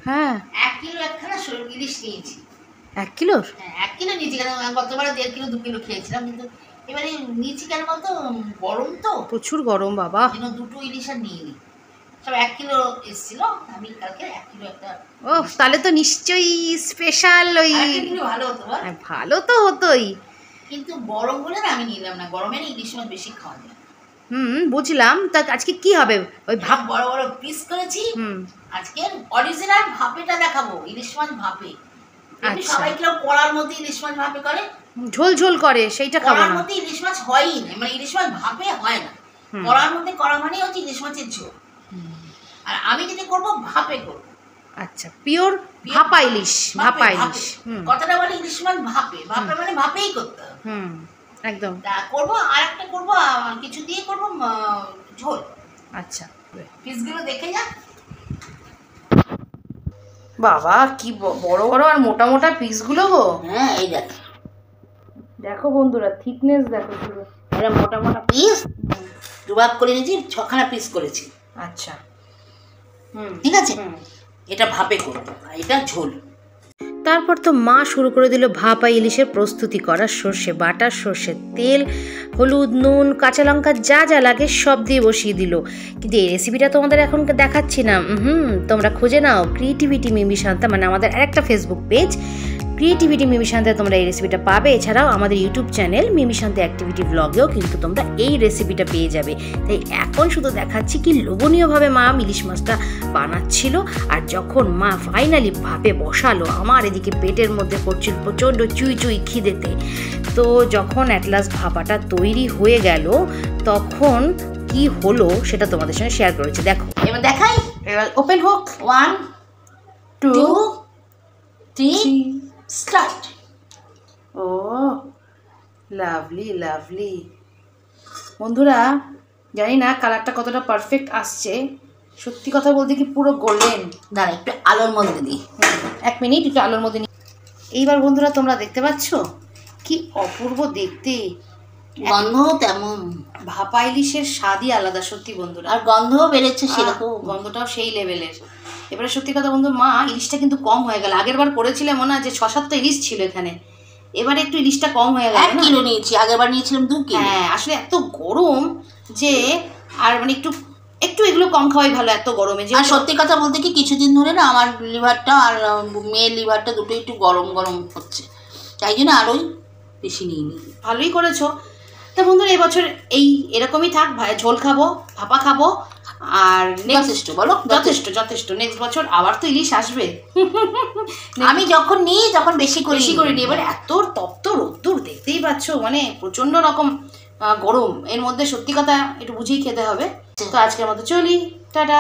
হ্যাঁ 1 কিলো একখানা ইলিশ নিয়েছি। 1 কিলো? হ্যাঁ 1 কিলো নিয়েছি, কেন গতবারে 1.5 কিলো 2 কিলো খেয়েছিলাম, কিন্তু এবারে নিয়েছি কেন বলতো, গরম তো প্রচুর গরম বাবা, দুটো ইলিশ আর নিয়ে নিই, সব 1 কিলো এসেছিল। আমি কালকে 1 কিলো একটা। ও তাহলে তো নিশ্চয়ই স্পেশাল। ওই ভালো হতো, ভালো তো হতোই, কিন্তু গরম বলে না আমি নিলাম না, গরমে ইলিশ মাছ বেশি খাওয়া যায়। বুঝলাম। তা আজকে কি হবে? ওই ভাপ বড় বড় পিস করেছি। আজকে অরিজিনাল ভাপেটা দেখাবো, ইলিশ মাছ ভাপে। সবাই কিরকম কড়ার মধ্যে ইলিশ মাছ ভাপে করে, ঝোল ঝোল করে, সেইটা খাবো না। কড়ার মধ্যে ইলিশ মাছ হয়ই না, মানে ইলিশ মাছ ভাপে হয় না। কড়ার মধ্যে করা মানে হচ্ছে ইলিশ মাছের ঝোল। আর আমি যেটা করবো ভাপে করবো। আচ্ছা, পিওর ভাপা ইলিশ। ভাপা ইলিশ কথাটা বলে ইলিশ মাছ ভাপে, ভাপে মানে ভাপেই করতে হবে। একদম করবো। আর একটা করবো, কিছু দিয়ে করবো ঝোল। আচ্ছা, পিসগুলো দেখে যা বাবা, কি বড় বড় আর মোটা মোটা পিসগুলো গো। হ্যাঁ এই দেখ, দেখো বন্ধুরা, থিকনেস দেখো পুরো। এটা মোটা মোটা পিস, দুভাগ করে নিয়েছি, 6খানা পিস করেছি। আচ্ছা, ঠিক আছে। এটা ভাপে করবো, এটা ঝোল। তারপর তো মা শুরু করে দিল ভাপা ইলিশের প্রস্তুতি করা। সর্ষে বাটা, সর্ষের তেল, হলুদ, নুন, কাঁচা লঙ্কা, যা যা লাগে সব দিয়ে বসিয়ে দিল। কিন্তু এই রেসিপিটা তোমাদের এখন দেখাচ্ছি না, তোমরা খুঁজে নাও ক্রিয়েটিভিটি মিমি শান্তা, মানে আমাদের আরেকটা ফেসবুক পেজ ক্রিয়েটিভিটি মিমি শান্তায় তোমরা এই রেসিপিটা পাবে। এছাড়াও আমাদের ইউটিউব চ্যানেল মিমি শান্তা অ্যাক্টিভিটি ব্লগেও কিন্তু তোমরা এই রেসিপিটা পেয়ে যাবে। তাই এখন শুধু দেখাচ্ছি কি লোভনীয়ভাবে মা ইলিশ মাছটা বানাচ্ছিল। আর যখন মা ফাইনালি ভাপে বসালো, আমার এদিকে পেটের মধ্যে করছিল প্রচণ্ড চুই চুই খিদেতে। তো যখন অ্যাট লাস্ট ভাপাটা তৈরি হয়ে গেল, তখন কি হলো সেটা তোমাদের সঙ্গে শেয়ার করেছি। দেখো, এবার দেখাই, এবার ওপেন হোক। 1 2 3 স্টার্ট। ও লাভলি লাভলি। বন্ধুরা, জানি না কালারটা কতটা পারফেক্ট আসছে, সত্যি কথা বলতে কি পুরো গোল্ডেন। দাঁড়া একটু আলোর মধ্যে দিই, 1 মিনিট একটু আলোর মধ্যে নিই। এইবার বন্ধুরা তোমরা দেখতে পাচ্ছ কি অপূর্ব দেখতে, গন্ধ তেমন। ভাপা ইলিশের স্বাদই আলাদা সত্যি বন্ধুরা। আর গন্ধও বেড়েছে সেরকম, গন্ধটাও সেই লেভেলের। এবারে সত্যি কথা বন্ধু, মা ইলিশটা কিন্তু কম হয়ে গেল। আগের বার করেছিলে মনে হয় যে 6-7টা ইলিশ ছিল এখানে, এবারে একটু ইলিশটা কম হয়ে গেল। 1 কিলো নিয়েছি, আগেরবার নিয়েছিলাম 2 কিলো। হ্যাঁ, আসলে এত গরম যে আর মানে একটু একটু এগুলো কম খাওয়াই ভালো এত গরমে। যে আর সত্যি কথা বলতে কি কিছুদিন ধরে না আমার লিভারটা আর মেয়ের লিভারটা দুটোই একটু গরম গরম হচ্ছে, তাই জন্য আরোই বেশি নিইনি। ভালোই করেছো। তা বন্ধুরা, এবছর এরকমই থাক, ঝোল খাবো, ভাপা খাবো, আর যথেষ্ট। বলো যথেষ্ট যথেষ্ট। নেক্সট বছর আবার তো ইলিশ আসবে। আমি যখন নিই তখন বেশি করে নিই। এবার এত তপ্ত রোদ্দুর দেখতেই পাচ্ছ, মানে প্রচন্ড রকম গরম, এর মধ্যে সত্যি কথা একটু বুঝেই খেতে হবে। তো আজকের মতো চলি, টাটা।